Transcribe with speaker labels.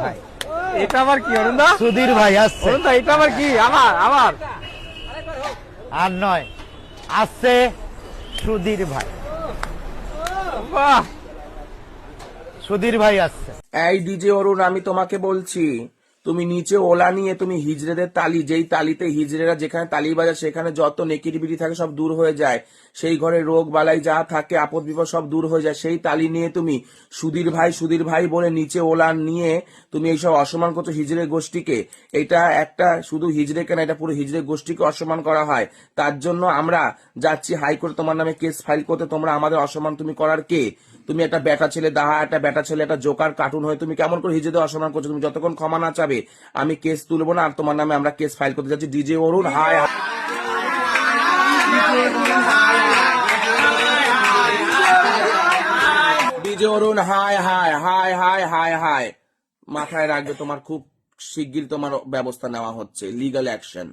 Speaker 1: ভাই
Speaker 2: এটা আবার কি অরুণদা?
Speaker 1: সুধীর ভাই আসছে,
Speaker 2: অরুণদা এটা আবার কি? আবার
Speaker 1: আর নয়, আসছে সুধীর ভাই।
Speaker 2: বাহ,
Speaker 1: সুধীর ভাই আসছে।
Speaker 3: এই ডিজে অরুণ, আমি তোমাকে বলছি, তুমি নিচে ওলা নিয়ে তুমি হিজড়েদের তালি, যেই তালিতে হিজড়েরা যেখানে তালি বাজায় সেখানে যত নেগেটিভিটি থাকে সব দূর হয়ে যায়, সেই ঘরে রোগ বালাই যা থাকে আপদ বিপদ সব দূর হয়ে যায়। সেই তালি নিয়ে তুমি সুধীর ভাই বলে নিচে ওলা নিয়ে তুমি এইসব অসম্মান করছো হিজড়ে গোষ্ঠীকে। এটা একটা শুধু হিজড়েকে না, এটা পুরো হিজড়ে গোষ্ঠীকে অসম্মান করা হয়। তার জন্য আমরা যাচ্ছি হাইকোর্টে তোমার নামে কেস ফাইল করতে। তোমরা আমাদের অসম্মান তুমি করার কে? তুমি একটা বেটা ছেলে, দাহা একটা বেটা ছেলে, একটা জোকার কার্টুন হয়ে তুমি কেমন করে হিজড়েদের অসম্মান করছো? তুমি যতক্ষণ ক্ষমা না চাবে আমি কেস তুলবো না, আর তোমার নামে আমরা কেস ফাইল করতে যাচ্ছি। DJ Arun hi DJ Arun hi hi hi hi hi hi. মাথায় রাখবে, তোমার খুব শিগগির তোমার ব্যবস্থা নেওয়া হচ্ছে, লিগ্যাল অ্যাকশন।